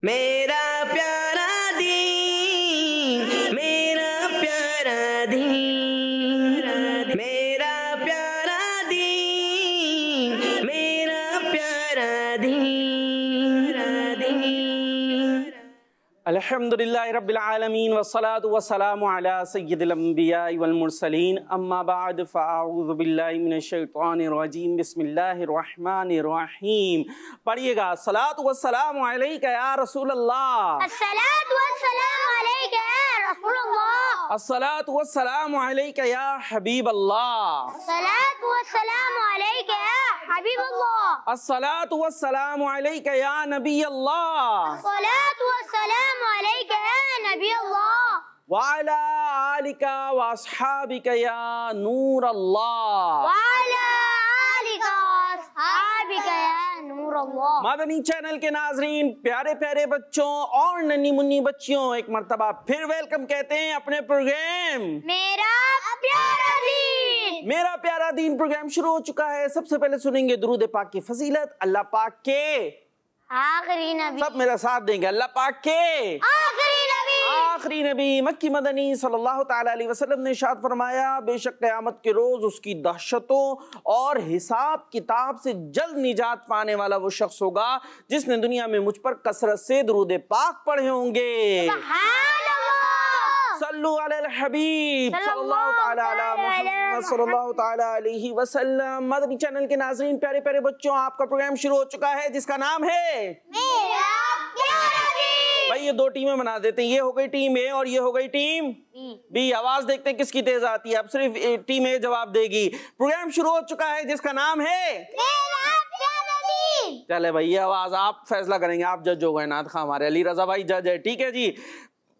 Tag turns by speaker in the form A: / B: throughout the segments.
A: मेरा प्यारा दीन, मेरा प्यारा दीन, मेरा प्यारा दीन, मेरा प्यारा दीन।
B: अल्हम्दुलिल्लाहि रब्बिल आलमीन वस्सलातु वस्सलामु अला सय्यिदिल अंबिया वल मुरसलीन अम्मा बाद फ़अऊज़ु बिल्लाहि मिनश शैतानिर रजीम बिस्मिल्लाहिर रहमानिर रहीम। पढ़िएगा सलातु वस्सलामु अलैका या रसूलल्लाह,
C: अस्सलातु वस्सलामु अलैका या रसूलल्लाह,
B: अस्सलातु वस्सलामु अलैका या हबीबल्लाह,
C: अस्सलातु वस्सलामु अलैका या हबीबल्लाह,
B: अस्सलातु वस्सलामु अलैका या नबीयल्लाह,
C: अस्सलातु वस्सलामु अलैका या नबीयल्लाह,
B: व अला आलिका व अस्हाबिका या नूरल्लाह।
C: व अला आलिका व अस्हाबिका या नूरल्लाह।
B: मदनी चैनल के नाजरीन, प्यारे प्यारे बच्चों और नन्ही मुन्नी बच्चियों, एक मर्तबा फिर वेलकम कहते हैं अपने प्रोग्राम
C: मेरा प्यारा दीन।
B: मेरा प्यारा दीन प्रोग्राम शुरू हो चुका है। सबसे पहले सुनेंगे दुरूद पाक की फजीलत। अल्लाह पाक के
C: आखिरी नबी,
B: सब मेरा साथ देंगे। अल्लाह पाक के आखिरी नबी मक्की मदनी सल्लल्लाहु ताला अलैहि वसल्लम ने इरशाद फरमाया, बेशक क़यामत के रोज उसकी दहशतों और हिसाब किताब से जल्द निजात पाने वाला वो शख्स होगा जिसने दुनिया में मुझ पर कसरत से दुरूद पाक पढ़े होंगे। सल्लु अलल हबीब सल्लल्लाहु ताला अला मुहम्मद सल्लल्लाहु ताला अलैहि वसल्लम। मदनी चैनल के नाज़रीन, प्यारे प्यारे बच्चों, आपका प्रोग्राम शुरू हो चुका है जिसका नाम है
C: मेरा प्यारा दीन।
B: भाई ये दो टीमें बना देते हैं, ये हो गई टीम ए और ये हो गई टीम बी। आवाज देखते हैं किसकी तेज आती है। अब सिर्फ टीम ए जवाब देगी। प्रोग्राम शुरू हो चुका है जिसका नाम है
C: मेरा प्यारा दीन।
B: चले भाई, ये आवाज आप फैसला करेंगे, आप जज हो गए। नाथ खां हमारे अली रजा भाई जज है, ठीक है जी।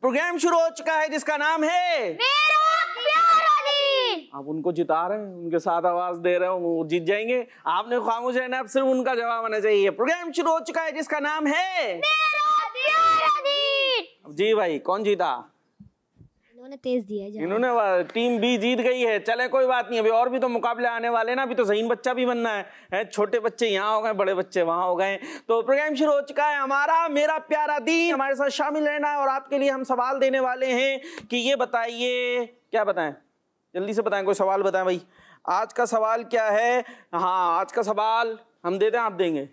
B: प्रोग्राम शुरू हो चुका है जिसका नाम है
C: मेरा प्यारा दीन।
B: आप उनको जिता रहे हैं, उनके साथ आवाज दे रहे हो, वो जीत जाएंगे। आपने खामोश रहना, अब सिर्फ उनका जवाब आना चाहिए। प्रोग्राम शुरू हो चुका है जिसका नाम है
C: मेरा प्यारा दीन।
B: जी भाई, कौन जीता?
C: इन्होंने तेज दिया है।
B: इन्होंने टीम बी जीत गई है। चले कोई बात नहीं, अभी और भी तो मुकाबले आने वाले ना। अभी तो ज़हीन बच्चा भी बनना है। छोटे बच्चे यहाँ हो गए, बड़े बच्चे वहाँ हो गए। तो प्रोग्राम शुरू हो चुका है हमारा मेरा प्यारा दीन। हमारे साथ शामिल रहना है और आपके लिए हम सवाल देने वाले हैं कि ये बताइए, क्या बताएं, जल्दी से बताएं, कोई सवाल बताएं भाई। आज का सवाल क्या है? हाँ, आज का सवाल हम दे दें, आप देंगे?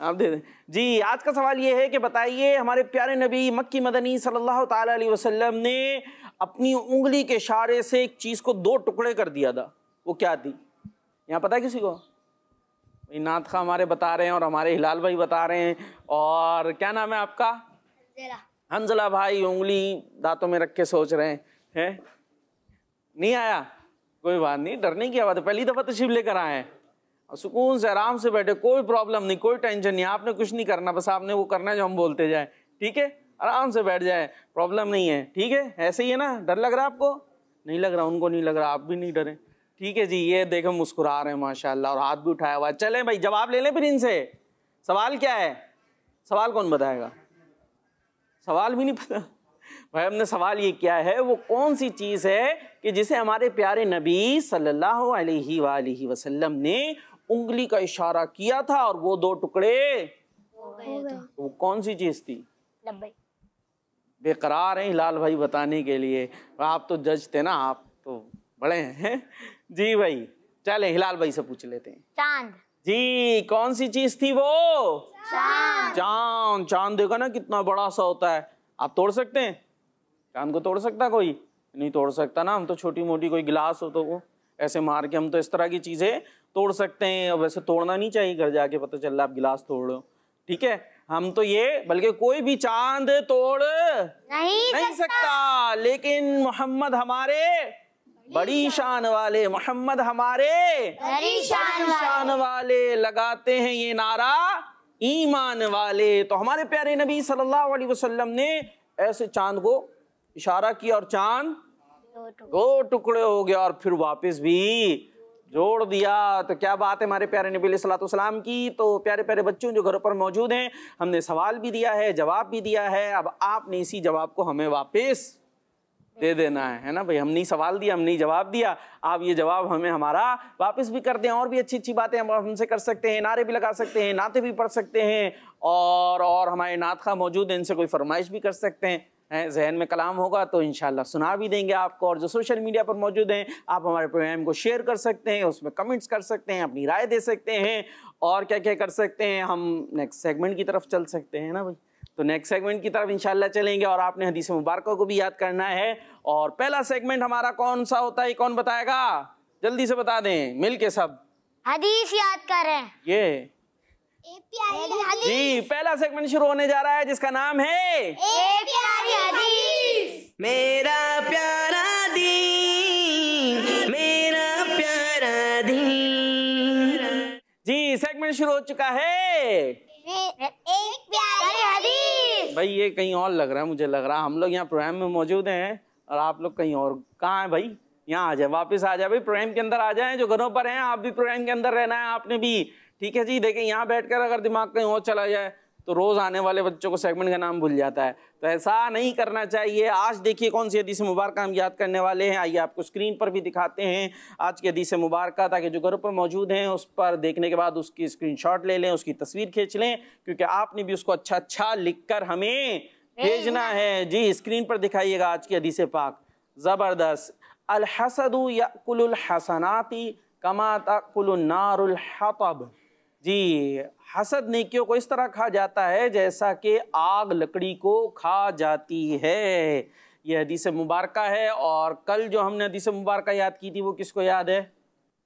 B: आप दे दें जी। आज का सवाल ये है कि बताइए, हमारे प्यारे नबी मक्की मदनी सल्लल्लाहु ताला अलैहि वसल्लम ने अपनी उंगली के इशारे से एक चीज को दो टुकड़े कर दिया था, वो क्या थी? यहाँ पता है किसी को? नाथ खां हमारे बता रहे हैं और हमारे हिलाल भाई बता रहे हैं। और क्या नाम है आपका? हंजला भाई उंगली दांतों में रख के सोच रहे हैं। नहीं आया? कोई बात नहीं, डरने की बात है। पहली दफा तशरीफ लेकर आए हैं और सुकून से आराम से बैठे, कोई प्रॉब्लम नहीं, कोई टेंशन नहीं। आपने कुछ नहीं करना, बस आपने वो करना है जो हम बोलते जाए, ठीक है? आराम से बैठ जाए, प्रॉब्लम नहीं है, ठीक है? ऐसे ही है ना? डर लग रहा है आपको? नहीं लग रहा, उनको नहीं लग रहा, आप भी नहीं डरे, ठीक है जी। ये देखो मुस्कुरा रहे हैं माशाल्लाह और हाथ भी उठाया हुआ है। चलें भाई, जवाब ले लें फिर इनसे। सवाल क्या है? सवाल कौन बताएगा? सवाल भी नहीं पता भाई। हमने सवाल ये किया है, वो कौन सी चीज़ है कि जिसे हमारे प्यारे नबी सल्लल्लाहु अलैहि वसल्लम ने उंगली का इशारा किया था और वो दो टुकड़े हो गए। वो कौन सी चीज़ थी? बेकरार हैं हिलाल भाई बताने के लिए। आप तो जज थे ना, आप तो बड़े हैं जी भाई। चले हिलाल भाई से पूछ लेते हैं।
C: चांद
B: जी, कौन सी चीज थी वो?
C: चांद।
B: चांद। चांद देखा ना कितना बड़ा सा होता है। आप तोड़ सकते हैं? चांद को तोड़ सकता कोई? नहीं तोड़ सकता ना। हम तो छोटी मोटी कोई गिलास हो तो वो ऐसे मार के हम तो इस तरह की चीजें तोड़ सकते हैं। वैसे तोड़ना नहीं चाहिए, घर जाके पता चल रहा आप गिलास तोड़ रहे हो, ठीक है? हम तो ये, बल्कि कोई भी चांद तोड़ नहीं सकता। लेकिन मोहम्मद हमारे बड़ी शान वाले, मोहम्मद हमारे
C: बड़ी शान
B: वाले लगाते हैं ये नारा ईमान वाले। तो हमारे प्यारे नबी सल्लल्लाहु अलैहि वसल्लम ने ऐसे चांद को इशारा किया और चांद दो टुकड़े हो गया और फिर वापस भी जोड़ दिया। तो क्या बात है हमारे प्यारे नबी अलैहिस्सलातु वस्सलाम की। तो प्यारे प्यारे बच्चों जो घरों पर मौजूद हैं, हमने सवाल भी दिया है, जवाब भी दिया है। अब आपने इसी जवाब को हमें वापस दे देना है ना भाई। हमने सवाल दिया, हमने जवाब दिया, आप ये जवाब हमें हमारा वापस भी कर दें। और भी अच्छी अच्छी बातें हम हमसे कर सकते हैं, नारे भी लगा सकते हैं, नाते भी पढ़ सकते हैं, और हमारे नात खा मौजूद हैं, इनसे कोई फरमाइश भी कर सकते हैं। जहन में कलाम होगा तो इंशाल्लाह सुना भी देंगे आपको। और जो सोशल मीडिया पर मौजूद हैं, आप हमारे प्रोग्राम को शेयर कर सकते हैं, उसमें कमेंट्स कर सकते हैं, अपनी राय दे सकते हैं, और क्या क्या कर सकते हैं। हम नेक्स्ट सेगमेंट की तरफ चल सकते हैं ना भाई। तो नेक्स्ट सेगमेंट की तरफ इंशाल्लाह चलेंगे, और आपने हदीस मुबारक को भी याद करना है। और पहला सेगमेंट हमारा कौन सा होता है, कौन बताएगा? जल्दी से बता दें मिल के सब।
C: हदीस याद करें।
B: ये
C: एक प्यारी हदीस।
B: जी, पहला सेगमेंट शुरू होने जा रहा है जिसका नाम है
C: एक प्यारी हदीस।
A: मेरा प्यारा दीन, मेरा प्यारा दीन।
B: जी, सेगमेंट शुरू हो चुका है।
C: एक प्यारी हदीस।
B: भाई ये कहीं और लग रहा है, मुझे लग रहा है हम लोग यहाँ प्रोग्राम में मौजूद हैं और आप लोग कहीं और। कहाँ है भाई? यहाँ आ जाए, वापस आ जाए भाई, प्रोग्राम के अंदर आ जाए। जो घरों पर हैं आप भी प्रोग्राम के अंदर रहना है आपने भी, ठीक है जी। देखिए यहाँ बैठकर अगर दिमाग कहीं और चला जाए तो रोज आने वाले बच्चों को सेगमेंट का नाम भूल जाता है, तो ऐसा नहीं करना चाहिए। आज देखिए कौन सी हदीस मुबारक हम याद करने वाले हैं। आइए आपको स्क्रीन पर भी दिखाते हैं आज की हदीस मुबारक, ताकि जो घरों पर मौजूद हैं उस पर देखने के बाद उसकी स्क्रीनशॉट ले लें, उसकी तस्वीर खींच लें, क्योंकि आपने भी उसको अच्छा अच्छा लिख कर हमें भेजना है। जी, स्क्रीन पर दिखाइएगा आज की हदीस पाक, जबरदस्त। अल हसदु याकुलुल हसनाती कमा ताकुलुन नारुल हतब। जी, हसद नेकियों को इस तरह खा जाता है जैसा कि आग लकड़ी को खा जाती है। ये हदीस मुबारक है। और कल जो हमने हदीस मुबारक याद की थी वो किसको याद है?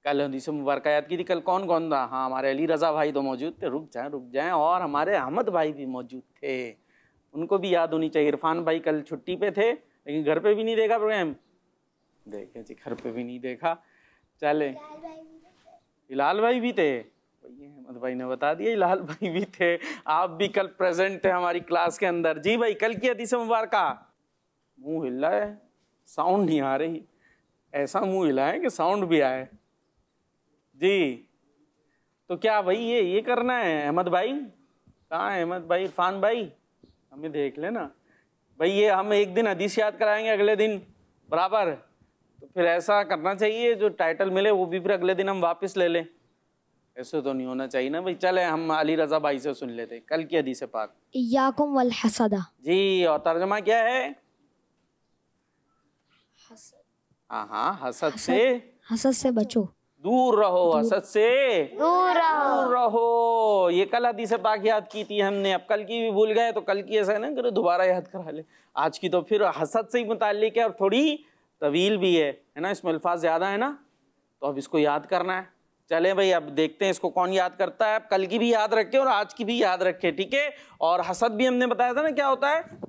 B: कल हदीस मुबारक याद की थी, कल कौन कौन था? हाँ, हमारे अली रज़ा भाई तो मौजूद थे, रुक जाएं, और हमारे अहमद भाई भी मौजूद थे, उनको भी याद होनी चाहिए। इरफान भाई कल छुट्टी पे थे, लेकिन घर पे भी नहीं देखा प्रोग्राम, देखे जी, घर पे भी नहीं देखा। चले, हिलाल भाई भी थे, अहमद भाई ने बता दिया, हिलाल भाई भी थे, आप भी कल प्रेजेंट थे हमारी क्लास के अंदर। जी भाई, कल की हदीस मुबारक। मुंह हिला है, साउंड नहीं आ रही, ऐसा मुंह हिला है कि साउंड भी आए। जी, तो क्या भाई ये करना है? अहमद भाई कहाँ है? अहमद भाई, इरफान भाई, हमें देख लेना भाई। ये हम एक दिन हदीस याद कराएंगे, अगले दिन बराबर, तो फिर ऐसा करना चाहिए जो टाइटल मिले वो भी फिर अगले दिन हम वापस ले लें। ऐसे तो नहीं होना चाहिए ना भाई। चले हम अली रज़ा भाई से सुन लेते कल की हदीस पाक।
D: इय्याकुम वल हसदा।
B: जी, और तर्जमा क्या है? हाँ, हसद से
D: बचो,
B: दूर रहो, हसद से
C: दूर
B: रहो। ये कल हदीस पाक याद की थी हमने, अब कल की भी भूल गए तो कल की ऐसा ना करो, दोबारा याद करा ले। आज की तो फिर हसद से ही मुताल्लिक है और थोड़ी तवील भी है ना, इसमें अल्फाज ज़्यादा है ना, तो अब इसको याद करना है। चले भाई, अब देखते हैं इसको कौन याद करता है। अब कल की भी याद रखे और आज की भी याद रखे, ठीक है। और हसद भी हमने बताया था ना क्या होता है।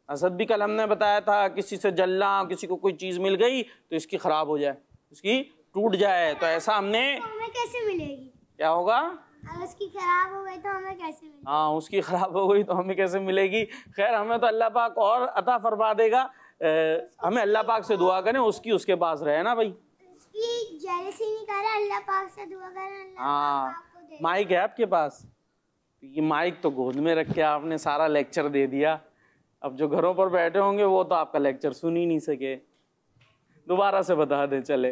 B: हसद भी कल हमने बताया था, किसी से जलना, किसी को कोई चीज़ मिल गई तो इसकी ख़राब हो जाए, इसकी टूट जाए, तो ऐसा हमने।
C: हमें कैसे मिलेगी?
B: क्या होगा?
C: उसकी खराब हो गई तो हमें कैसे मिलेगी?
B: हाँ, उसकी खराब हो गई तो हमें कैसे मिलेगी? खैर, हमें तो अल्लाह पाक और अता फरमा देगा। हमें अल्लाह पाक से दुआ करें उसकी उसके पास रहे ना भाई।
C: उसकी जेलसी नहीं करें, अल्लाह पाक से दुआ करें।
B: हाँ, माइक है आपके पास? ये माइक तो गोद में रख के आपने सारा लेक्चर दे दिया। अब जो घरों पर बैठे होंगे वो तो आपका लेक्चर सुन ही नहीं सके। दोबारा से बता दें चले।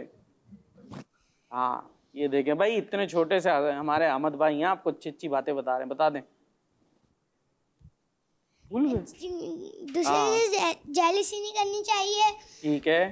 B: हाँ, ये देखें भाई, इतने छोटे से हमारे अहमद भाई यहाँ आपको अच्छी अच्छी बातें बता रहे हैं, बता दें।
C: दूसरे से जेलसी नहीं करनी चाहिए,
B: ठीक है।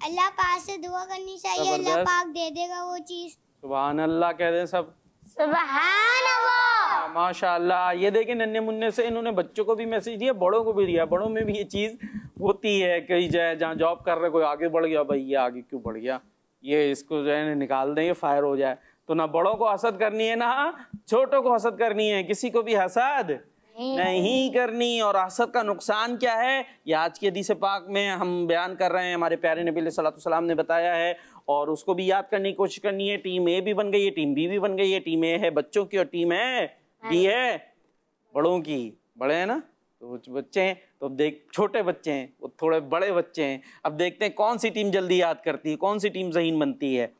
C: अल्लाह पाक से दुआ करनी चाहिए, अल्लाह पाक दे देगा वो चीज।
B: सुभान अल्लाह कह दें सब,
C: सुभान अल्लाह,
B: माशाअल्लाह। ये देखें, नन्हे मुन्ने से इन्होंने बच्चों को भी मैसेज दिया, बड़ों को भी दिया। बड़ों में भी ये चीज़ होती है, कहीं जाए जहाँ जॉब कर रहे कोई आगे बढ़ गया, भाई ये आगे क्यों बढ़ गया, ये इसको जो है निकाल दें, ये फायर हो जाए। तो ना बड़ों को हसद करनी है, ना छोटों को हसद करनी है, किसी को भी हसद नहीं करनी। और हसद का नुकसान क्या है, ये आज की हदीस पाक में हम बयान कर रहे हैं। हमारे प्यारे नबी सल्लल्लाहु अलैहि वसल्लम ने बताया है, और उसको भी याद करने की कोशिश करनी है। टीम ए भी बन गई है, टीम बी भी बन गई है। टीम ए है बच्चों की और टीम है बी है बड़ों की। बड़े हैं ना, तो बच्चे हैं, तो अब देख, छोटे बच्चे हैं, वो थोड़े बड़े बच्चे हैं। अब देखते हैं कौन सी टीम जल्दी याद करती है, कौन सी टीम ज़हीन बनती है।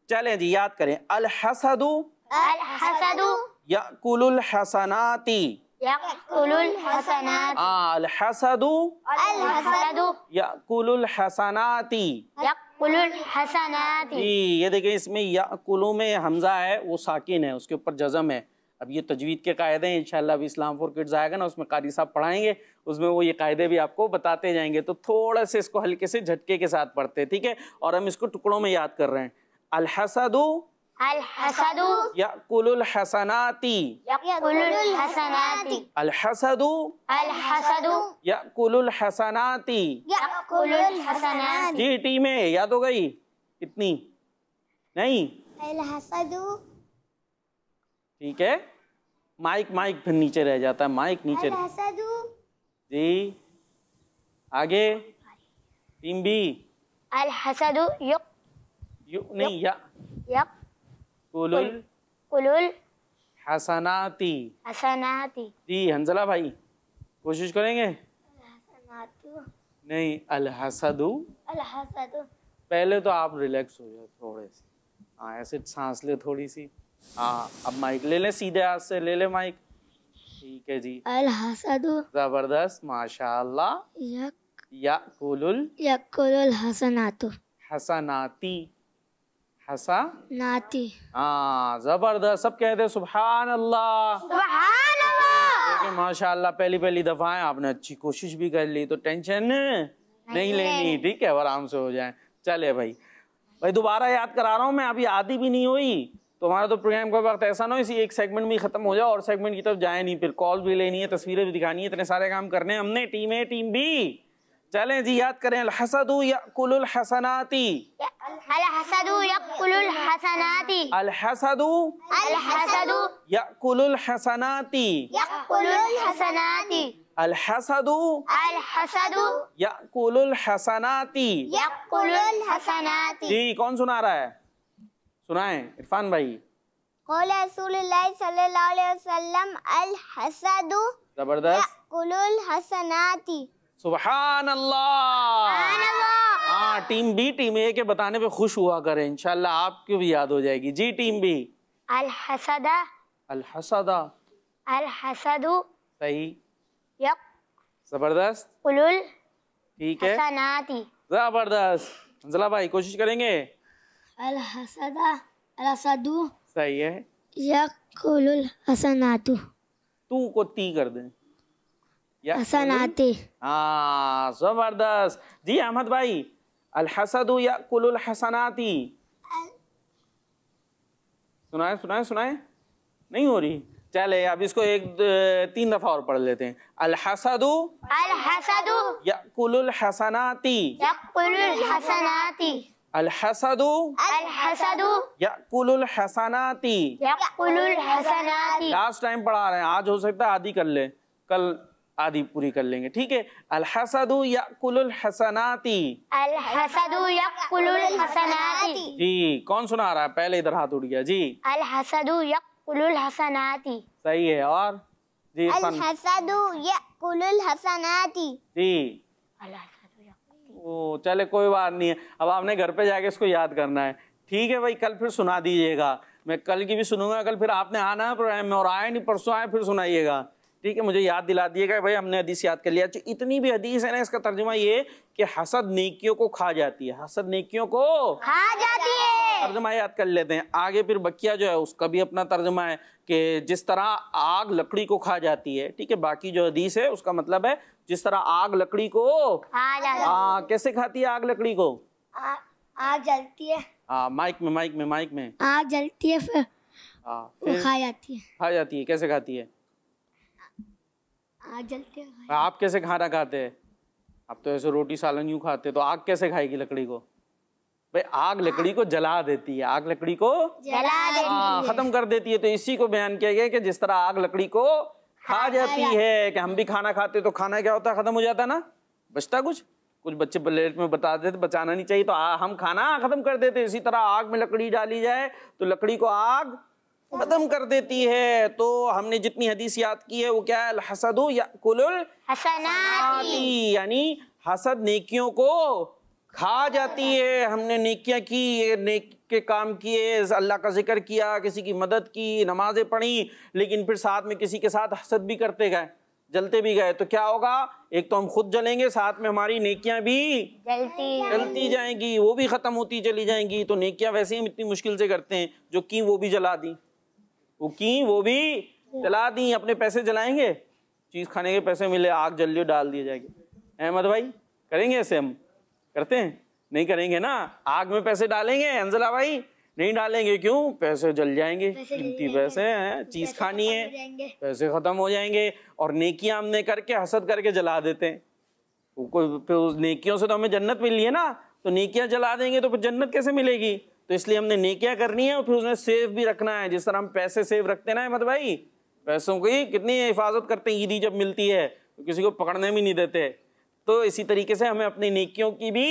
B: चलें जी, याद करें। अल हसदु
C: अल हसदु
B: याकुलुल हसनाती
C: यकुलुल हसनात
B: अल हसदु
C: अल हसदु
B: याकुलुल हसनाती।
C: यकुलुल हसनात।
B: जी ये देखें, इसमें याकुलु में हमजा है, वो साकिन है, उसके ऊपर जज़म है। अब ये तजवीद के कायदे हैं, इंशाल्लाह अभी इस्लाम फॉर किड्स आएगा ना, उसमें कारी साहब पढ़ाएंगे, उसमें वो ये कायदे भी आपको बताते जाएंगे। तो थोड़ा से इसको हल्के से झटके के साथ पढ़ते हैं, ठीक है। और हम इसको टुकड़ों में याद कर रहे हैं। अल हसदु
C: अल हसदु
B: याकुलुल हसनाती।
C: यकुलुल हसनाति
B: अल हसदु
C: अल हसदु
B: याकुलुल हसनाती।
C: यकुलुल हसनाति।
B: जी टीम है, याद हो गई इतनी नहीं?
C: अल हसदु।
B: ठीक है, माइक माइक फिर नीचे रह जाता है, माइक नीचे।
C: हसदु
B: जी आगे टीम बी।
C: अल हसदु
B: यू नहीं, या कुलुल
C: यकुलुल
B: हसनाती।
C: हसनाति।
B: जी हंजला भाई कोशिश करेंगे?
C: हसनातु
B: नहीं, अल हसदु।
C: अल हसदु।
B: पहले तो आप रिलैक्स हो जाओ थोड़े से, हाँ ऐसे सांस ले थोड़ी सी। हाँ अब माइक ले ले, सीधे हाथ से ले ले माइक। ठीक है जी,
D: अल हसदु
B: जबरदस्त, माशाअल्लाह। याकुलुल
D: यकुलुल हसनातु
B: हसनाती। हसा
D: नाती।
B: हाँ जबरदस्त, सब कहते हैं सुभान अल्लाह।
C: सुभान अल्लाह।
B: देखिए माशाअल्लाह, पहली पहली दफा है, आपने अच्छी कोशिश भी कर ली, तो टेंशन नहीं लेनी, ठीक है, आराम से हो जाए। चले भाई दोबारा याद करा रहा हूँ मैं, अभी आधी भी नहीं हुई तो हमारा तो प्रोग्राम का वक्त ऐसा ना हो इसी एक सेगमेंट में ही खत्म हो जाए, और सेगमेंट की तरफ जाए नहीं, फिर कॉल भी लेनी है, तस्वीरें भी दिखानी है, इतने सारे काम करने हैं हमने। टीम ए टीम बी, चलें जी याद करें। अल हसदु याकुलुल हसनाती।
C: अल हसदु यकुलुल हसनाति।
B: अल हसदु
C: अल हसदु
B: याकुलुल हसनाती।
C: यकुलुल हसनाति।
B: अल हसदु
C: अल हसदु
B: याकुलुल हसनाती।
C: यकुलुल हसनाति।
B: जी कौन सुना रहा है? सुनाएं इरफान भाई।
C: क़ौल रसूलुल्लाह सल्लल्लाहु अलैहि वसल्लम अल हसदु
B: जबरदस्त,
C: यकुलुल हसनाति।
B: सुभान अल्लाह। हाँ टीम बी टीम ए के बताने पे खुश हुआ करें, इंशाल्लाह आपको भी याद हो जाएगी। जी टीम बी।
C: अल हसदा
B: अल हसदा।
C: अल हसदु
B: सही,
C: यकुलुल
B: जबरदस्त, ठीक है,
C: हसनाति।
B: जबरदस्त। हंजला भाई कोशिश करेंगे?
D: अल हसदा अल हसदु
B: सही है,
D: यकुलुल हसनातु
B: तू को ती कर दें,
D: हसनाते।
B: हाँ जबरदस्त। जी अहमद भाई, अल हसदु याकुलुल हसनाती। सुनाए सुनाए सुनाए, नहीं हो रही? चले अब इसको तीन दफा और पढ़ लेते हैं। अल हसदु याकुलुल हसनाती।
C: यकुलुल हसनाती।
B: अल हसदु याकुलुल हसनाती।
C: यकुलुल हसनाती।
B: लास्ट टाइम पढ़ा रहे हैं, आज हो सकता है आधी कर ले, कल आधी पूरी कर लेंगे, ठीक है। अल हसदु याकुलुल हसनाती।
C: अल हसदु यकुलुल हसनाती।
B: जी कौन सुना रहा है? पहले इधर हाथ उठ गया जी।
C: अल हसदु यकुलुल हसनाती।
B: सही है, और जी
C: अल हसदु यकुलुल हसनाती।
B: जी ओ चले कोई बात नहीं है, अब आपने घर पे जाके इसको याद करना है, ठीक है भाई। कल फिर सुना दीजिएगा, मैं कल की भी सुनूंगा, कल फिर आपने आना है प्रोग्राम में, और आए नहीं परसों आए फिर सुनाइएगा, ठीक है। मुझे याद दिला दिएगा भाई, हमने हदीस याद कर लिया। इतनी भी हदीस है ना, इसका तर्जुमा ये कि हसद नेकियों को खा जाती है, हसद नेकियों को
C: खा जाती है।
B: तर्जुमा याद कर लेते हैं। आगे फिर बकिया जो है उसका भी अपना तर्जुमा है कि जिस तरह आग लकड़ी को खा जाती है, ठीक है। बाकी जो हदीस है उसका मतलब है जिस तरह आग लकड़ी को
C: खा जाती है।
B: कैसे खाती है आग लकड़ी को?
C: आग जलती है।
B: माइक में माइक में माइक में।
D: आग जलती है फिर वो खा जाती है।
B: खा जाती है, कैसे खाती है?
D: आग जलती है।
B: आप कैसे खाना खाते हैं? आप तो ऐसे रोटी सालन यूं खाते, तो आग कैसे खाएगी लकड़ी को? भाई आग लकड़ी को जला देती है, आग लकड़ी को
C: जला देती है,
B: खत्म कर देती है। तो इसी को बयान किया गया कि जिस तरह आग लकड़ी को खा जाती है, कि हम भी खाना खाते तो खाना क्या होता है, खत्म हो जाता है ना, बचता कुछ बच्चे प्लेट में बता देते बचाना नहीं चाहिए, तो हम खाना खत्म कर देते। इसी तरह आग में लकड़ी डाली जाए तो लकड़ी को आग खत्म कर देती है। तो हमने जितनी हदीस याद की है वो क्या है? अल हसदु याकुलुल हसनाती, यानी हसद नेकियों को खा जाती है। हमने नेकियां की, ये नेक के काम किए, अल्लाह का जिक्र किया, किसी की मदद की, नमाजें पढ़ी, लेकिन फिर साथ में किसी के साथ हसद भी करते गए, जलते भी गए, तो क्या होगा? एक तो हम खुद जलेंगे, साथ में हमारी नेकियां भी जलती जाएंगी, वो भी खत्म होती चली जाएंगी। तो नेकियां वैसे ही हम इतनी मुश्किल से करते हैं, जो की वो भी जला दी, वो की वो भी जला दी। अपने पैसे जलाएंगे, चीज खाने के पैसे मिले, आग जल डाल दिए जाएगी। अहमद भाई करेंगे ऐसे? हम करते हैं? नहीं करेंगे ना। आग में पैसे डालेंगे अंजला भाई? नहीं डालेंगे। क्यों? पैसे जल जाएंगे, कीमती पैसे हैं, चीज खानी है, पैसे खत्म हो जाएंगे। और नेकियां हमने करके हसद करके जला देते हैं। कोई फिर उस नेकियों से तो हमें जन्नत मिली है ना, तो नेकियां जला देंगे तो फिर जन्नत कैसे मिलेगी? तो इसलिए हमने नेकियां करनी है और फिर उसमें सेव भी रखना है। जिस तरह हम पैसे सेव रखते हैं ना अहमद भाई, पैसों की कितनी हिफाजत करते हैं, ईदी जब मिलती है तो किसी को पकड़ने भी नहीं देते। तो इसी तरीके से हमें अपनी नेकियों की भी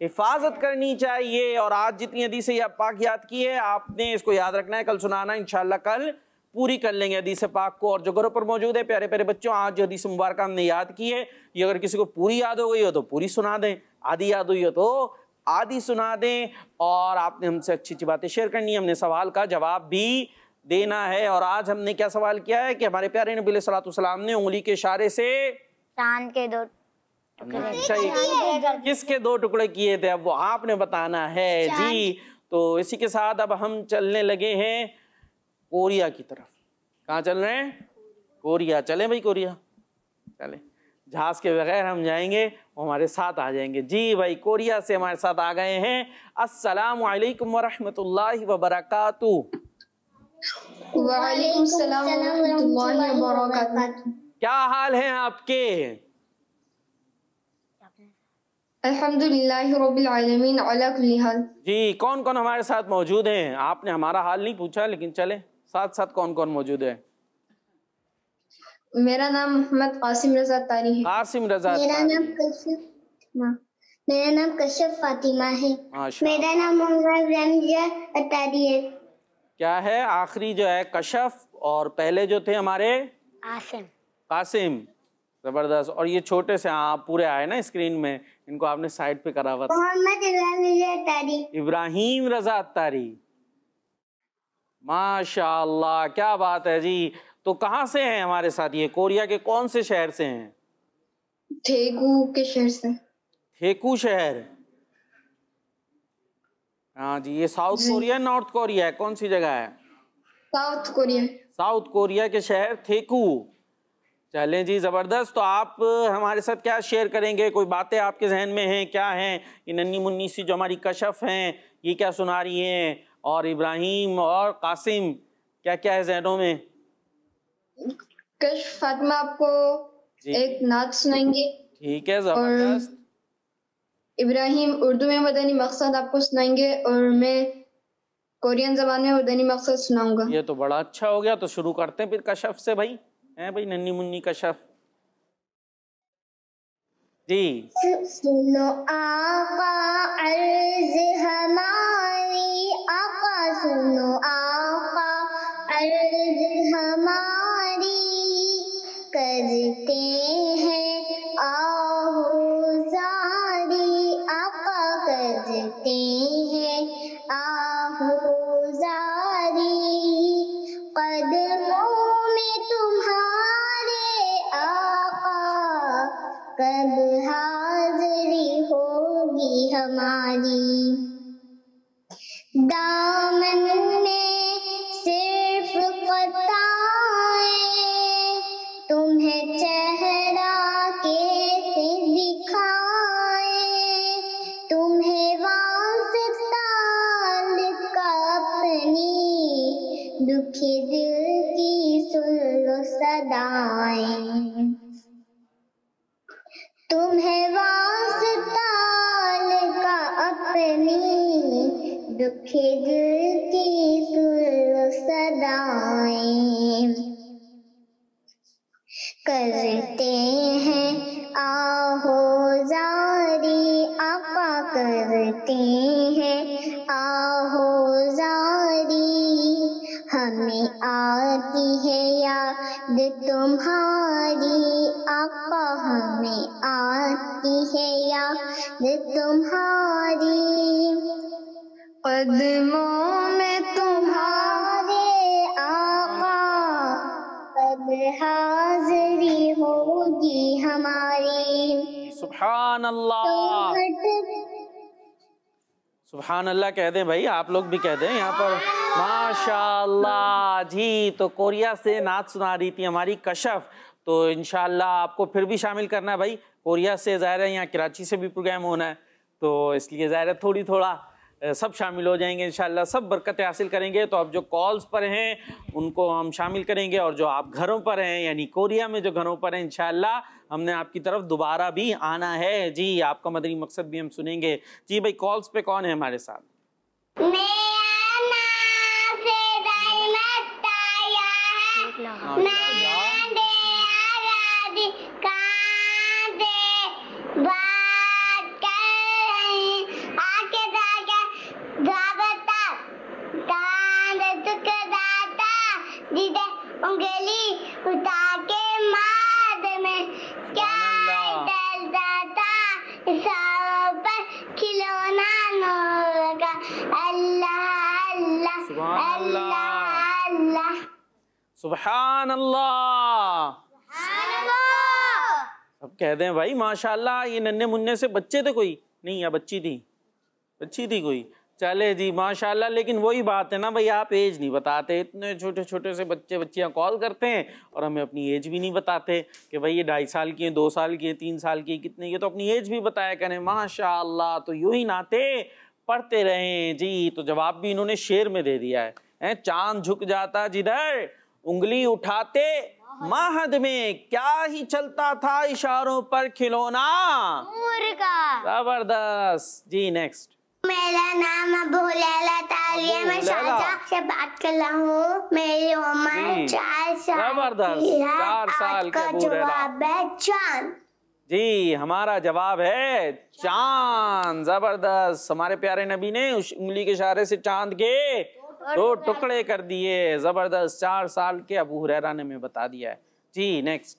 B: हिफाजत करनी चाहिए। और आज जितनी हदीसें या पाक याद की है आपने, इसको याद रखना है, कल सुनाना इंशाल्लाह, कल पूरी कर लेंगे हदीस पाक को। और जो घरों पर मौजूद है प्यारे प्यारे बच्चों, आज जो हदीस मुबारक हमने याद की है, ये अगर किसी को पूरी याद हो गई हो तो पूरी सुना दें, आधी याद हुई हो तो आधी सुना दें। और आपने हमसे अच्छी अच्छी बातें शेयर करनी है, हमने सवाल का जवाब भी देना है। और आज हमने क्या सवाल किया है कि हमारे प्यारे नबी अलैहिस्सलातु वस्सलाम ने उंगली के इशारे से
C: चांद के 2
B: किसके 2 टुकड़े किए थे, अब वो आपने बताना है जी। तो इसी के साथ अब हम चलने लगे हैं कोरिया की तरफ। कहाँ चल रहे हैं? कोरिया। चले भाई, कोरिया चले। जहाज के बगैर हम जाएंगे, वो हमारे साथ आ जाएंगे। जी भाई, कोरिया से हमारे साथ आ गए हैं। अस्सलामु अलैकुम वरहमतुल्लाहि वबरकातुहू।
E: वालेकुम सलाम वरहमतुल्लाहि वबरकातुहू।
B: क्या हाल है आपके?
E: अल्हम्दुलिल्लाहि रब्बिल आलमीन अला कुल्ली हाल।
B: जी, कौन कौन हमारे साथ मौजूद हैं? आपने हमारा हाल नहीं पूछा, लेकिन चले साथ साथ कौन कौन मौजूद है?
E: मेरा नाम मोहम्मद कासिम रजा तारी है।
B: कासिम रजा।
C: मेरा नाम कश्यप फातिमा है। मेरा नाम मोहम्मद रमजा अतारी है।
B: क्या है? आखिरी जो है कशफ, और पहले जो थे हमारे कासिम। जबरदस्त। और ये छोटे से आप पूरे आए ना स्क्रीन में, इनको आपने साइड पे करा हुआ।
C: मोहम्मद
B: इब्राहिम रजा अत्तारी। माशाअल्लाह, क्या बात है जी। तो कहाँ से हैं हमारे साथ ये? कोरिया के कौन से शहर से हैं?
E: थेगू के शहर से।
B: थेकू शहर। हाँ जी। ये साउथ कोरिया, नॉर्थ कोरिया है? कौन सी जगह है?
E: South Korea.
B: साउथ कोरिया के शहर थेकू। चलें जी, ज़बरदस्त। तो आप हमारे साथ क्या शेयर करेंगे? कोई बातें आपके जहन में हैं? क्या हैं ये नन्ही मुन्नी सी जो हमारी कशफ हैं, ये क्या सुना रही हैं? और इब्राहिम और कासिम, क्या क्या है जहनों में?
E: कश फातिमा आपको एक नात सुनाएंगे।
B: ठीक है, ज़बरदस्त।
E: इब्राहिम उर्दू में मदनी मकसद आपको सुनाएंगे, और मैं कोरियन जबान में मदनी मकसद सुनाऊंगा।
B: ये तो बड़ा अच्छा हो गया। तो शुरू करते हैं फिर कशफ से भाई। है भाई, नन्ही मुन्नी कशफ जी।
C: सुनो आका अर्ज हमारी, आका सुनो आका अर्ज हमारी, करते हैं आहुजारी, आका करते हैं आहुजारी, कदमों में तुम्हारे आका कब हाज़री होगी हमारी, दामन में सिर्फ क़ताएं, तुम्हें चेहरा कैसे दिखाएं, तुम्हें वास्ता लिखा अपनी, दुखी दिल की सुन लो सदाएं, तुम्हें वास्ता लिखा अपनी, दुखी दिल की सुन लो सदाएं, करते हैं आहोजारी, आका करते हैं आहोजारी, हमें आती है याद तुम्हारी, आका में आती है याद तुम्हारी,
E: कदमों में तुम्हारे
C: आका कब हाज़री होगी हमारी।
B: सुभान अल्लाह, सुभान अल्लाह कह दें भाई, आप लोग भी कह दें यहाँ पर। माशाअल्लाह जी। तो कोरिया से नात सुना रही थी हमारी कशफ, तो इंशाअल्लाह आपको फिर भी शामिल करना है भाई। कोरिया से ज़ाहिर है, यहाँ कराची से भी प्रोग्राम होना है, तो इसलिए ज़ाहिर है थोड़ी थोड़ा सब शामिल हो जाएंगे इंशाअल्लाह, सब बरकतें हासिल करेंगे। तो अब जो कॉल्स पर हैं उनको हम शामिल करेंगे, और जो आप घरों पर हैं यानी कोरिया में जो घरों पर हैं, इंशाअल्लाह हमने आपकी तरफ दोबारा भी आना है जी। आपका मदनी मकसद भी हम सुनेंगे जी। भाई कॉल्स पे कौन है हमारे साथ? सुभान अल्लाह, सब कह दें भाई माशाअल्लाह। ये नन्हे मुन्ने से बच्चे थे कोई? नहीं, या बच्ची थी कोई? चले जी माशाअल्लाह। लेकिन वही बात है ना भाई, आप एज नहीं बताते। इतने छोटे छोटे से बच्चे बच्चियां कॉल करते हैं और हमें अपनी एज भी नहीं बताते कि भाई ये 2.5 साल की है, 2 साल की है, 3 साल की, कितने की, तो अपनी एज भी बताया करें माशाअल्लाह। तो यूं ही नाते पढ़ते रहें जी। तो जवाब भी इन्होंने शेर में दे दिया है। चांद झुक जाता जिधर उंगली उठाते महद में, क्या ही चलता था इशारों पर खिलौना। जबरदस्त जी। नेक्स्ट।
C: मेरा नाम अबू लैला तालिया, मैं शारजाह से बात कर रहा हूँ। मेरी उम्र 4 साल।
B: जबरदस्त, 4 साल के अबू लैला।
C: जवाब है चांद
B: जी। हमारा जवाब है चांद। जबरदस्त। हमारे प्यारे नबी ने उस उंगली के इशारे से चांद के 2 टुकड़े कर दिए। जबरदस्त। 4 साल के अबू हुरैरा ने हमें बता दिया है जी। नेक्स्ट।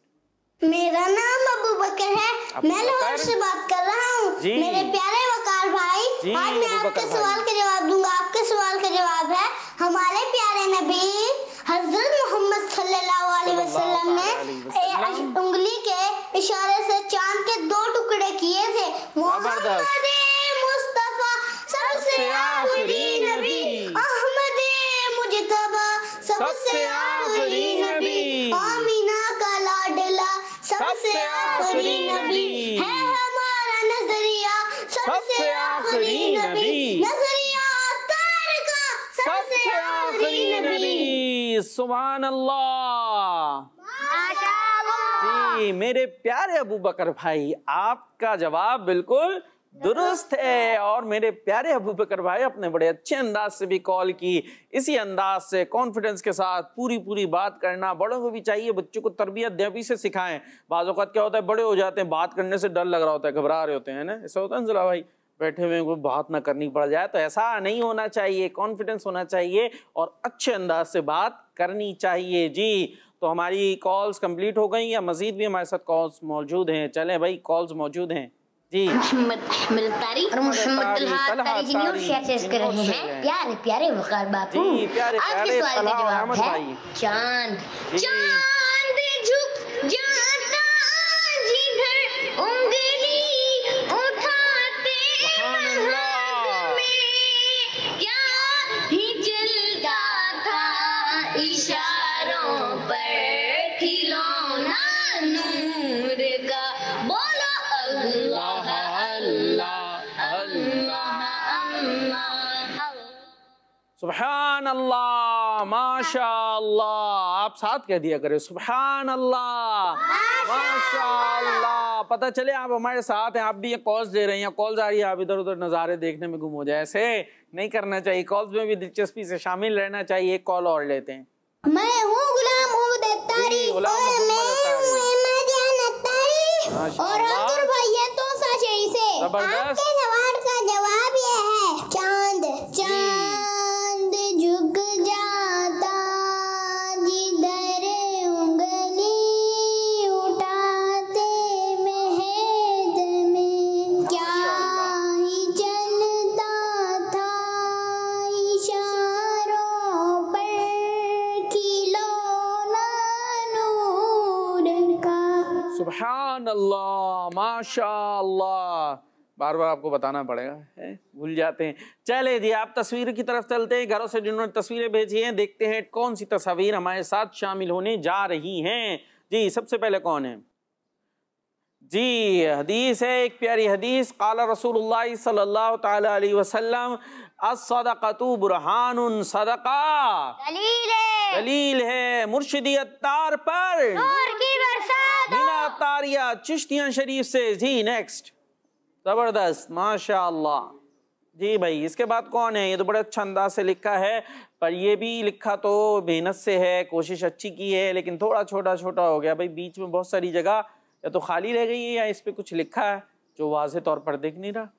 C: मेरा नाम अबू बकर है, मैं लाहौर से बात कर रहा हूँ। मेरे प्यारे वकार भाई, आज मैं आपके सवाल का जवाब दूंगा। आपके सवाल का जवाब है, हमारे प्यारे नबी हजरत मोहम्मद सल्लल्लाहु अलैहि वसल्लम ने उंगली के इशारे से चांद के 2 टुकड़े किए थे। मोहम्मद मुस्तफा सबसे आखिरी नबी, अहमद मुजतबा सबसे आखिरी नबी, आमीना का लाडला सबसे आखिरी नबी, है हमारा नजरिया सबसे आखिरी नबी, नजरिया अत्तार का सबसे आखिरी नबी।
B: सुभान अल्लाह जी। मेरे प्यारे अबू बकर भाई, आपका जवाब बिल्कुल दुरुस्त है। और मेरे प्यारे अबू बकर भाई अपने बड़े अच्छे अंदाज से भी कॉल की। इसी अंदाज से कॉन्फिडेंस के साथ पूरी बात करना बड़ों को भी चाहिए। बच्चों को तरबियत देवी से सिखाएं। बाज़ औक़ात क्या होता है, बड़े हो जाते हैं, बात करने से डर लग रहा होता है, घबरा रहे होते हैं ना, ऐसा होता है ना भाई, बैठे हुए कोई बात ना करनी पड़ जाए। तो ऐसा नहीं होना चाहिए, कॉन्फिडेंस होना चाहिए और अच्छे अंदाज से बात करनी चाहिए जी। तो हमारी कॉल्स कंप्लीट हो गई या मजीद भी हमारे साथ कॉल्स मौजूद हैं? चलें भाई, कॉल्स मौजूद हैं जी।
C: मोहम्मद तारी और मोहम्मद तलहा जी न्यूज़ शेयर कर रहे हैं। प्यारे प्यारे वकार बापू, आपके सवाल का जवाब है चांद। चांद झुक जाता जिधर उंगली उठाते महद में, क्या ही चलता था इशारों पर खिलौना नूर का। बोलो अल्लाह अल्लाह अल्लाह अल्लाह।
B: सुभान अल्लाह, माशाअल्लाह। आप साथ कह दिया करें सुभान अल्लाह, माशाअल्लाह। पता चले आप हमारे साथ हैं, आप भी ये कॉल्स दे रहे हैं, कॉल्स आ रही है, आप इधर उधर नज़ारे देखने में गुम हो जाए। ऐसे नहीं करना चाहिए, कॉल्स में भी दिलचस्पी से शामिल रहना चाहिए। एक कॉल और लेते हैं।
C: मैं हूँ गुलाम मोहम्मद अत्तारी और मैं हूँ अहमद अत्तारी और अंकुर भैया तो साशेरी से। आपके सवाल का जवाब ये है चांद। चांद झुक जाता जिधर उंगली उठाते
B: माशाअल्लाह, बार बार आपको बताना पड़ेगा, है भूल जाते हैं। चले जी, आप तस्वीर की तरफ चलते हैं। घरों से जिन्होंने तस्वीरें भेजी हैं, देखते हैं कौन सी तस्वीर हमारे साथ शामिल होने जा रही हैं। जी, सबसे पहले कौन है जी? हदीस है, एक प्यारी हदीस। काला रसूलुल्लाह सल्लल्लाहु तआला अलैहि वसल्लम, अस्सदक़तु बुरहानुन, सदका दलील है मुर्शिदी अत्तार पर,
D: नूर की बरसात हो।
B: बिना तारिया चिश्तियां शरीफ से। जी नेक्स्ट, जबरदस्त, माशाअल्लाह। जी भाई, इसके बाद कौन है? ये तो बड़े अच्छा अंदाज से लिखा है, पर ये भी लिखा तो मेहनत से है, कोशिश अच्छी की है, लेकिन थोड़ा छोटा छोटा हो गया भाई। बीच में बहुत सारी जगह या तो खाली रह गई है या इस पे कुछ लिखा है जो वाज़े तौर पर दिख नहीं रहा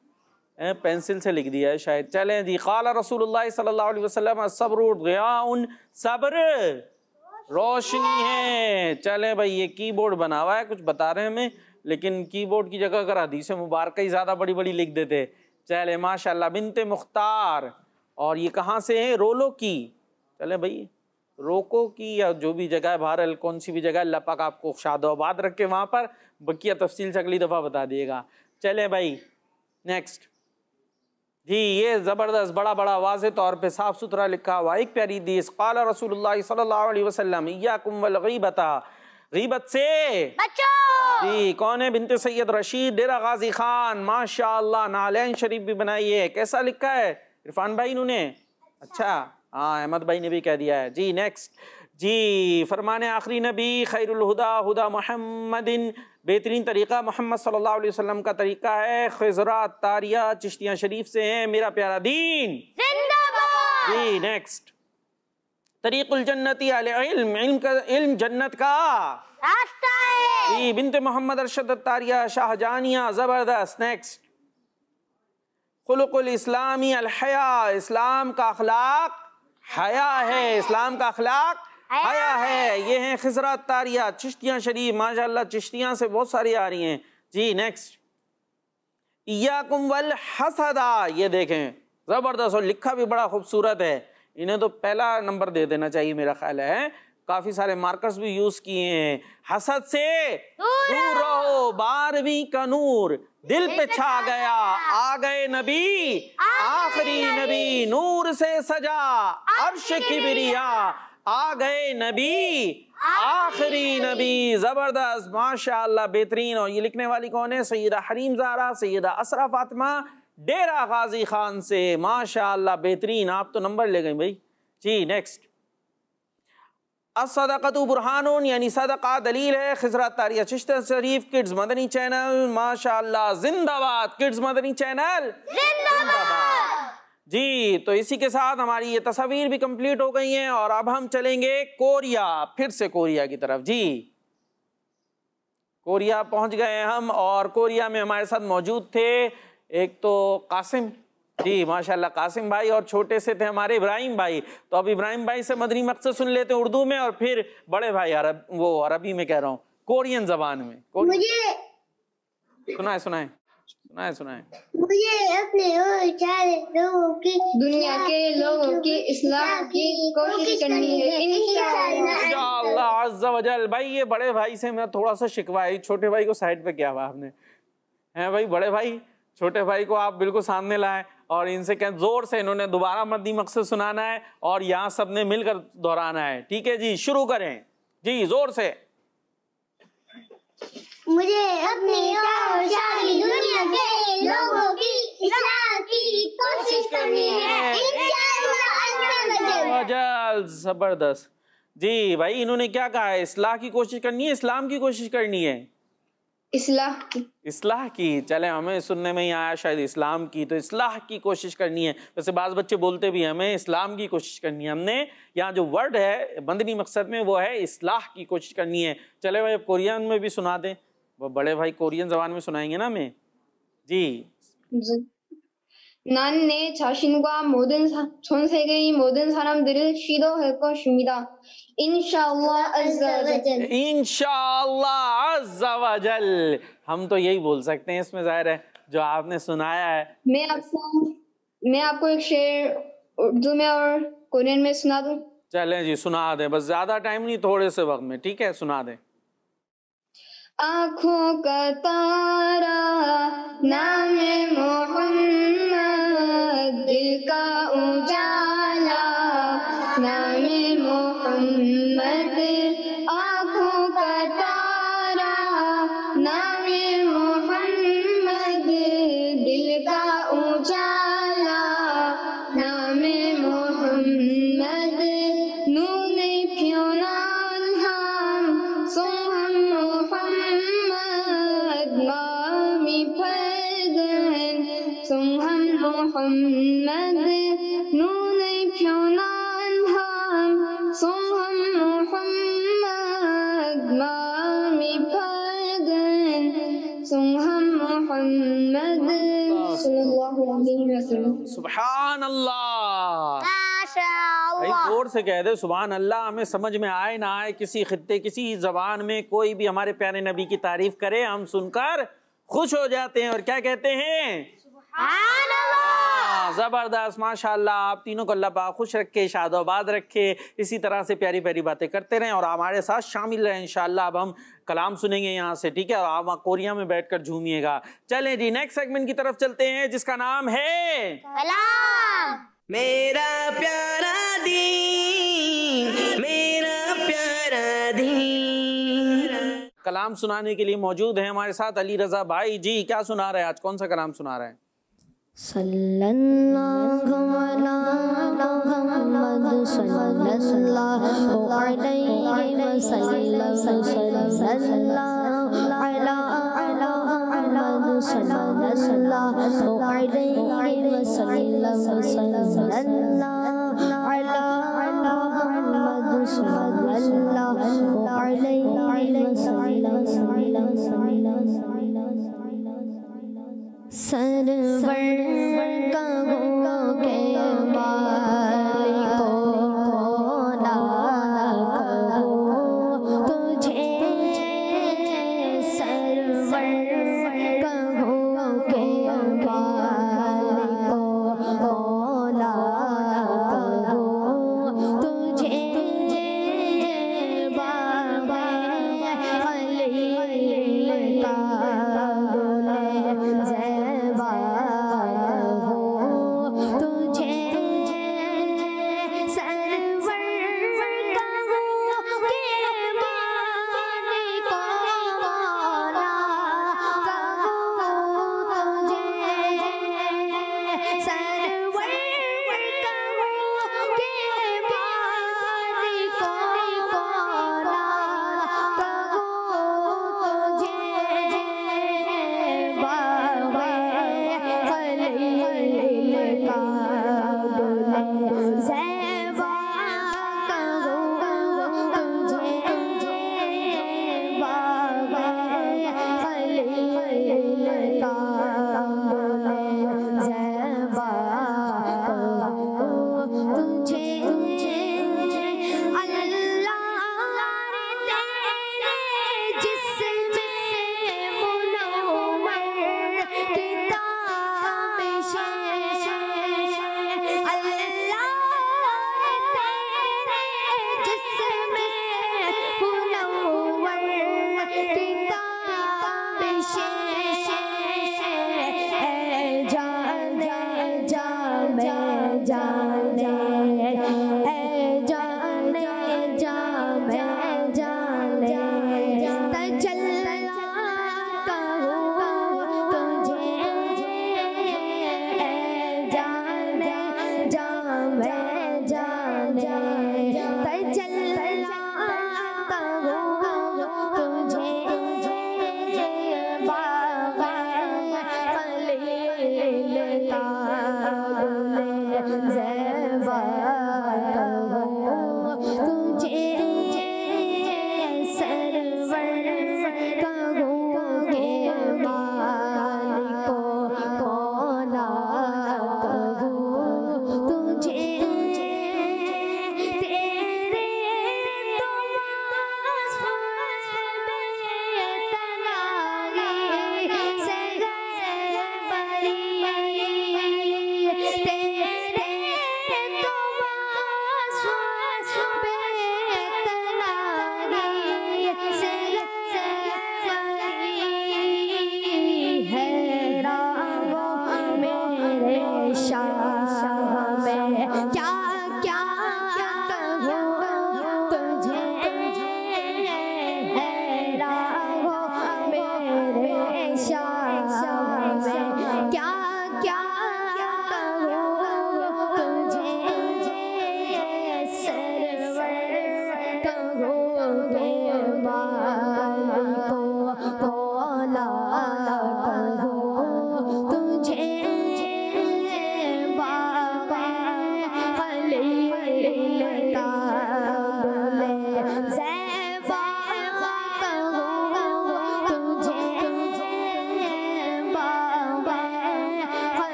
B: है, पेंसिल से लिख दिया है शायद। चलें जी, क़ाला रसूलुल्लाह सल्लल्लाहु अलैहि वसल्लम, अस्सब्रु ज़ियाउन, सब्र रोशनी है। चलें भाई, ये कीबोर्ड बना हुआ है, कुछ बता रहे हैं हमें, लेकिन कीबोर्ड की जगह अगर हदीस मुबारक ही ज़्यादा बड़ी बड़ी लिख देते। चले माशाल्लाह, बिनते मुख्तार, और ये कहाँ से है? रोलो की। चले भाई, रोको की या जो भी जगह है, बहरहाल कौन सी भी जगह, अल्लाह पाक आपको शादोबाद रखे वहाँ पर। बकिया तफसील से अगली दफ़ा बता दिएगा। चले भाई नेक्स्ट जी, ये ज़बरदस्त बड़ा बड़ा वाज़े तौर पे साफ़ सुथरा लिखा हुआ एक प्यारी हदीस। क़ाला रसूलुल्लाह सल्लल्लाहु अलैहि वसल्लम, इय्याकुम वल ग़ीबता, ग़ीबत से
D: बच्चों।
B: जी, कौन है? बिनते सैयद रशीद, डेरा गाजी खान, माशाअल्लाह, नालैन शरीफ भी बनाई है। कैसा लिखा है? इरफान भाई इन्होंने, अच्छा हाँ, अहमद भाई ने भी कह दिया है। जी नेक्स्ट जी, फरमाने आखिरी नबी, खैरुल हुदा हुदा मुहम्मदिन, बेहतरीन तरीक़ा मोहम्मद सल्लल्लाहु अलैहि वसल्लम का तरीक़ा है। खिज़रात तारिया चिश्तियाँ शरीफ से हैं, मेरा प्यारा दीन
D: जिंदाबाद।
B: जी नेक्स्ट, तरीक़ुल जन्नती अल इल्म, इल्म जन्नत का
D: रास्ता है।
B: जी, बिनते मोहम्मद अरशद तारिया शाहजानिया, ज़बरदस्त। नेक्स्ट, खुलुकुल इस्लामी अल हया, इस्लाम का अखलाक हया है, इस्लाम का अखलाक हया है। ये हैं खिज़रात तारिया चिश्तियाँ शरीफ, माशाअल्लाह चिश्तियाँ से बहुत सारी आ रही हैं। जी नेक्स्ट, इय्याकुम वल हसदा, ये देखें ज़बरदस्त, और लिखा भी बड़ा खूबसूरत है। इन्हें तो पहला नंबर दे देना चाहिए मेरा ख्याल है। काफ़ी सारे मार्कर्स भी यूज़ किए हैं। हसद से दूर रहो, 12वीं का नूर दिल पे छा गया, आ गए नबी आखिरी नबी, नूर से सजा अर्श किबरिया, आ गए नबी आखिरी नबी। ज़बरदस्त, माशाअल्लाह, बेहतरीन। और ये लिखने वाली कौन है? सैयदा हरीम ज़ारा, सैयदा असरा फातिमा, डेरा गाजी खान से, माशाअल्लाह बेहतरीन। आप तो नंबर ले गए भाई। जी नेक्स्ट, अस्सदक़तु बुरहानुन, यानी सदका दलील है। खिज़रात तारिया चिश्तियाँ शरीफ, किड्स मदनी चैनल, माशाअल्लाह जिंदाबाद, किड्स मदनी चैनल जिंदाबाद। जी, तो इसी के साथ हमारी ये तस्वीर भी कंप्लीट हो गई हैं, और अब हम चलेंगे कोरिया, फिर से कोरिया की तरफ। जी, कोरिया पहुंच गए हैं हम, और कोरिया में हमारे साथ मौजूद थे एक तो कासिम जी, माशाल्लाह कासिम भाई, और छोटे से थे हमारे इब्राहिम भाई। तो अब इब्राहिम भाई से मदनी मकसद सुन लेते हैं उर्दू में, और फिर बड़े भाई अरबी में कह रहा हूँ, कोरियन जबान में।
C: मुझे
B: सुनाए।
C: मुझे अपने और सारे लोगों की,
E: दुनिया के लोगों की इस्लाह की कोशिश करनी है इंशाअल्लाह
B: अज़्ज़ा वजल। भाई ये बड़े भाई से मैं थोड़ा सा शिकवा है, छोटे भाई को साइड पे किया हुआ आपने, है भाई। बड़े भाई छोटे भाई को आप बिल्कुल सामने लाए, और इनसे क्या जोर से इन्होंने दोबारा मदनी मकसद सुनाना है, और यहाँ सबने मिलकर दोहराना है। ठीक है जी, शुरू करें जी, जोर से।
C: मुझे अपनी और सारी दुनिया के लोगों की इस्लाह की कोशिश करनी है इंशाअल्लाह।
B: जबरदस्त जी भाई, इन्होंने क्या कहा है? इस्लाह की कोशिश करनी है, इस्लाम की कोशिश करनी है, इस्लाह की। चले, हमें सुनने में ही आया शायद इस्लाम की, तो इस्लाह की कोशिश करनी है। वैसे बाज़ बच्चे बोलते भी हैं हमें इस्लाम की कोशिश करनी है। हमने यहाँ जो वर्ड है मदनी मकसद में वो है इस्लाह की कोशिश करनी है। चले भाई, अब कोरियन में भी सुना दें, वो बड़े भाई कोरियन ज़बान में सुनाएंगे ना हमें। जी,
E: 난 내 자신과 모든 전 세계의 모든 사람들을 시도할 것입니다. इंशाअल्लाह अज़्ज़ा वजल।
B: इंशाअल्लाह अज़्ज़ा वजल, हम तो यही बोल सकते हैं इसमें, ज़ाहिर है जो आपने सुनाया है।
E: मैं आपको एक शेर उर्दू में और कोरियन में सुना दूं?
B: चलें जी, सुना दें, बस ज़्यादा टाइम नहीं, थोड़े से वक्त में। ठीक है, सुना दें।
E: आँखों का तारा नाम मोहम्मद, दिल का उजाला नाम मोहम्मद, आँखों का तारा नाम मोहम्मद, दिल का उजाला नाम मोहम्मद, नूने प्योनान हम सोहम मोहम्मद, मामी फैगन सोहम मोहम्मद, नूने प्योनान हम सोहम मोहम्मद, मामी फैगन सोहम मोहम्मद सल्लल्लाहु अलैहि वसल्लम।
B: सुभान अल्लाह।
D: माशाअल्लाह।
B: भाई जोर से कह दे सुभान अल्लाह। हमें समझ में आए ना आए, किसी खित्ते किसी जबान में कोई भी हमारे प्यारे नबी की तारीफ करे, हम सुनकर खुश हो जाते हैं और क्या कहते हैं?
D: सुभान अल्लाह।
B: जबरदस्त, माशाअल्लाह। आप तीनों को अल्लाह पाक खुश रखे, शादोबाद रखे, इसी तरह से प्यारी प्यारी बातें करते रहें और हमारे साथ शामिल रहें इंशाअल्लाह। अब हम कलाम सुनेंगे यहाँ से, ठीक है, और आप वहाँ कोरिया में बैठकर झूमिएगा। चलें जी, नेक्स्ट सेगमेंट की तरफ चलते हैं जिसका नाम है
D: कलाम।
A: मेरा प्यारा दीन, मेरा प्यारा दीन।
B: कलाम सुनाने के लिए मौजूद है हमारे साथ अली रजा भाई जी। क्या सुना रहे हैं आज, कौन सा कलाम सुना रहे हैं?
D: सल्लल्लाहु अला मुहम्मद सल्लल्लाहु अलैहि वसल्लम, सल्लल्लाहु अला मुहम्मद सल्लल्लाहु अलैहि वसल्लम, सल्लल्लाहु अला मुहम्मद सल्लल्लाहु अलैहि वसल्लम। सरवर कहो के मालिको मौला कहो तुझे, सरवर कहो के मालिको मौला कहो तुझे, बाबा खलील का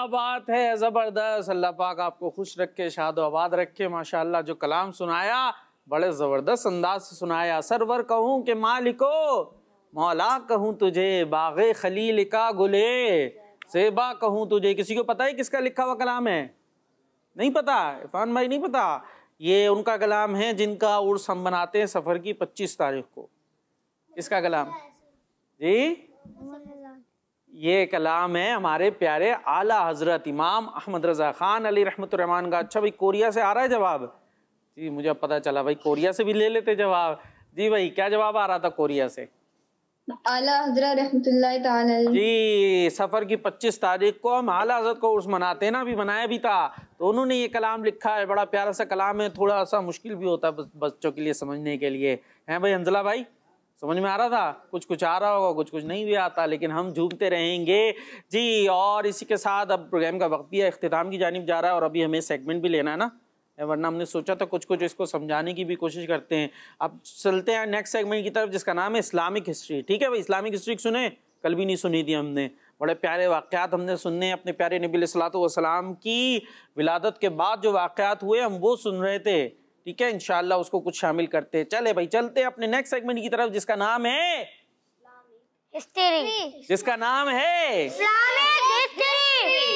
B: बात है, जबरदस्त। अल्लाह पाक आपको खुश रखे, शाद आबाद रखे। माशाअल्लाह जो कलाम सुनाया बड़े जबरदस्त अंदाज से सुनाया। सरवर कहूँ के मालिको, मौला कहूँ तुझे, बाग़े खलील का गुले सेबा कहूँ तुझे। किसी को पता है किसका लिखा हुआ कलाम है? नहीं पता? इरफान भाई नहीं पता? ये उनका कलाम है जिनका उर्स हम बनाते हैं सफ़र की 25 तारीख को। किसका कलाम जी? ये कलाम है हमारे प्यारे आला हजरत इमाम अहमद रज़ा ख़ान अली रहमतुर रहमान का। अच्छा भाई, कोरिया से आ रहा है जवाब? जी मुझे पता चला भाई, कोरिया से भी ले लेते जवाब। जी भाई, क्या जवाब आ रहा था कोरिया से?
E: आला हजरत रहमतुल्लाह ताला
B: जी, सफ़र की 25 तारीख को हम आला हजरत को उर्स मनाते हैं ना, अभी मनाया भी था, तो उन्होंने ये कलाम लिखा है। बड़ा प्यारा सा कलाम है, थोड़ा सा मुश्किल भी होता है बच्चों के लिए समझने के लिए। हैं भाई अंजला भाई, समझ में आ रहा था? कुछ कुछ आ रहा होगा, कुछ कुछ नहीं भी आता, लेकिन हम झूमते रहेंगे जी। और इसी के साथ अब प्रोग्राम का वक्त भी है, इख्तिताम की जानिब जा रहा है, और अभी हमें सेगमेंट भी लेना है ना, वरना हमने सोचा था कुछ कुछ इसको समझाने की भी कोशिश करते हैं। अब चलते हैं नेक्स्ट सेगमेंट की तरफ, जिसका नाम है इस्लामिक हिस्ट्री। ठीक है भाई, इस्लामिक हिस्ट्री सुने, कल भी नहीं सुनी थी हमने। बड़े प्यारे वाक़यात हमने सुनने अपने प्यारे नबी अलैहिस्सलातु वस्सलाम की विलादत के बाद जो वाक़यात हुए हम वो सुन रहे थे। ठीक है, इंशाअल्लाह उसको कुछ शामिल करते हैं। चले भाई, चलते हैं अपने नेक्स्ट सेगमेंट की तरफ, जिसका नाम है
D: हिस्ट्री।
B: जिसका नाम है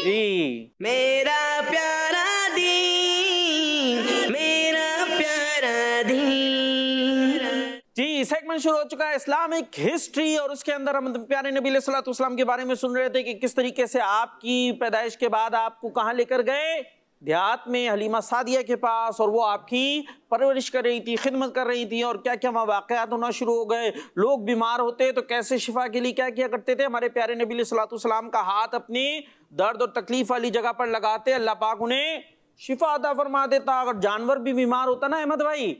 B: जी
A: मेरा प्यारा दीन, मेरा प्यारा दीन।
B: जी। सेगमेंट शुरू हो चुका है इस्लामिक हिस्ट्री, और उसके अंदर हम प्यारे नबी अलैहिस्सलातु वस्सलाम के बारे में सुन रहे थे कि किस तरीके से आपकी पैदाइश के बाद आपको कहाँ लेकर गए, देहात में हलीमा सादिया के पास, और वो आपकी परवरिश कर रही थी, खिदमत कर रही थी, और क्या क्या वहाँ वाक़यात होना शुरू हो गए। लोग बीमार होते तो कैसे शिफा के लिए क्या किया करते थे। हमारे प्यारे नबी अलैहिस्सलातु वस्सलाम का हाथ अपनी दर्द और तकलीफ वाली जगह पर लगाते, अल्लाह पाक उन्हें शिफा अता फरमा देता। अगर जानवर भी बीमार होता ना अहमद भाई,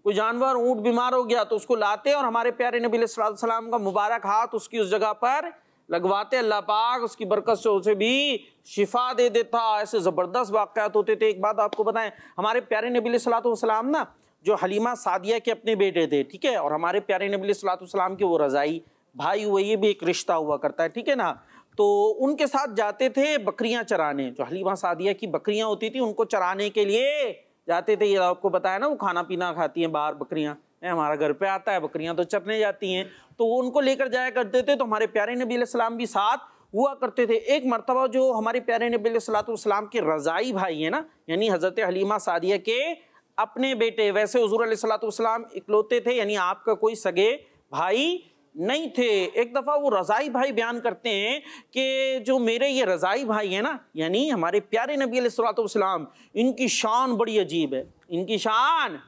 B: कोई जानवर ऊँट बीमार हो गया तो उसको लाते और हमारे प्यारे नबी अलैहिस्सलातु वस्सलाम का मुबारक हाथ उसकी उस जगह पर लगवाते, अल्लाह पाक उसकी बरकत से उसे भी शिफा दे देता। ऐसे ज़बरदस्त वाक़यात होते थे। एक बात आपको बताएं, हमारे प्यारे नबी अलैहिस्सलातु वस्सलाम ना जो हलीमा सादिया के अपने बेटे थे, ठीक है, और हमारे प्यारे नबी अलैहिस्सलातु वस्सलाम के वो रज़ाई भाई हुए, ये भी एक रिश्ता हुआ करता है, ठीक है ना। तो उनके साथ जाते थे बकरियां चराने, जो हलीमा सादिया की बकरियां होती थी उनको चराने के लिए जाते थे। ये आपको बताया ना, वो खाना पीना खाती हैं बाहर बकरियां, हमारा घर पे आता है, बकरियां तो चरने जाती हैं, तो वो उनको लेकर जाया करते थे। तो हमारे प्यारे नबी अलैहिस्सलाम भी साथ हुआ करते थे। एक मर्तबा जो हमारे प्यारे नबी अलैहिस्सलातु वस्सलाम के रज़ाई भाई है ना, यानी हज़रत हलीमा सादिया के अपने बेटे, वैसे हुज़ूर अलैहिस्सलातु वस्सलाम इकलौते थे, यानी आपका कोई सगे भाई नहीं थे। एक दफ़ा वो रज़ाई भाई बयान करते हैं कि जो मेरे ये रज़ाई भाई हैं ना, यानी हमारे प्यारे नबी अलैहिस्सलातु वस्सलाम, इनकी शान बड़ी अजीब है, इनकी शान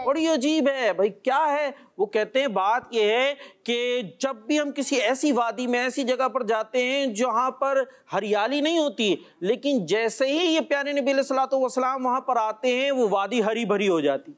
B: बड़ी अजीब है। भाई क्या है? वो कहते हैं बात ये है कि जब भी हम किसी ऐसी वादी में, ऐसी जगह पर जाते हैं जहाँ पर हरियाली नहीं होती, लेकिन जैसे ही ये प्यारे नबी अलैहिस्सलातु वस्सलाम वहाँ पर आते हैं वो वादी हरी भरी हो जाती,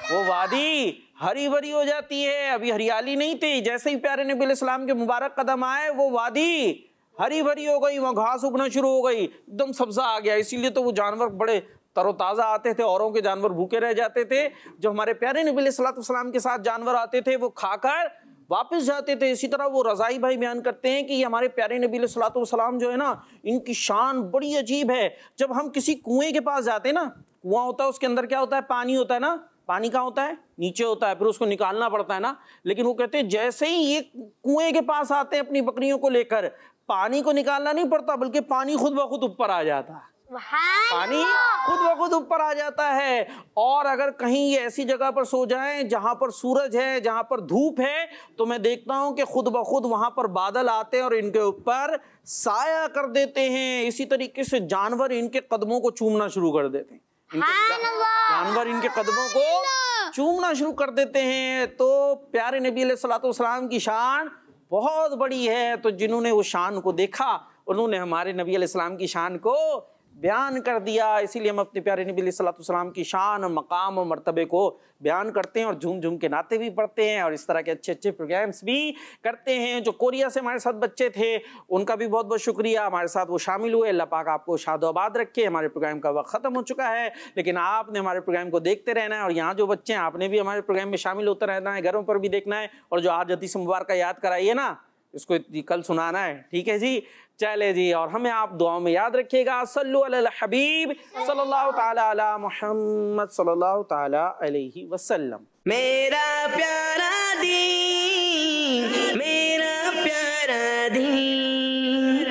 B: वो वादी हरी भरी हो जाती है। अभी हरियाली नहीं थी, जैसे ही प्यारे नबी अलैहिस्सलाम के मुबारक कदम आए वो वादी हरी भरी हो गई, वहाँ घास उगना शुरू हो गई, एकदम सब्जा आ गया। इसीलिए तो वो जानवर बड़े तरोताज़ा आते थे, औरों के जानवर भूखे रह जाते थे। जो हमारे प्यारे नबी अलैहिस्सलातु वस्सलाम के साथ जानवर आते थे वो खाकर वापस जाते थे। इसी तरह वो रज़ाई भाई बयान करते हैं कि ये हमारे प्यारे नबी अलैहिस्सलातु वस्सलाम जो है ना, इनकी शान बड़ी अजीब है। जब हम किसी कुएं के पास जाते हैं ना, कुआं होता है, उसके अंदर क्या होता है, पानी होता है ना, पानी कहाँ होता है, नीचे होता है, फिर उसको निकालना पड़ता है ना। लेकिन वो कहते हैं जैसे ही ये कुएं के पास आते हैं अपनी बकरियों को लेकर, पानी को निकालना नहीं पड़ता, बल्कि पानी खुद ब खुद ऊपर आ जाता है, पानी खुद ब खुद ऊपर आ जाता है। और अगर कहीं ये ऐसी जगह पर सो जाएं जहां पर सूरज है, जहां पर धूप है, तो मैं देखता हूं कि खुद ब खुद वहां पर बादल आते हैं और इनके ऊपर साया कर देते हैं। इसी तरीके से जानवर इनके कदमों को चूमना शुरू कर देते हैं, जानवर इनके कदमों को चूमना शुरू कर देते हैं। तो प्यारे नबी अलैहिस्सलातु वस्सलाम की शान बहुत बड़ी है। तो जिन्होंने वो शान को देखा उन्होंने हमारे नबी अलैहिस्सलाम की शान को बयान कर दिया। इसीलिए हम अपने प्यारे नबी अलैहिस्सलातु वस्सलाम की शान और मकाम और मर्तबे को बयान करते हैं और झूम झूम के नाते भी पढ़ते हैं और इस तरह के अच्छे अच्छे प्रोग्राम्स भी करते हैं। जो कोरिया से हमारे साथ बच्चे थे उनका भी बहुत बहुत शुक्रिया, हमारे साथ वो शामिल हुए। अल्लाह पाक आपको शादोबाद रखे। हमारे प्रोग्राम का वक्त ख़त्म हो चुका है, लेकिन आपने हमारे प्रोग्राम को देखते रहना है और यहाँ जो बच्चे हैं आपने भी हमारे प्रोग्राम में शामिल होते रहना है, घरों पर भी देखना है। और जो आज हदीस मुबारक याद कराइए ना, इसको कल सुनाना है, ठीक है जी। चले जी, और हमें आप दुआओं में याद रखिएगा। सल्लु अलल हबीब सल्लल्लाहु ताला अला मुहम्मद सल्लल्लाहु ताला अलैहि वसल्लम।
A: मेरा प्यारा दीन, मेरा प्यारा दीन,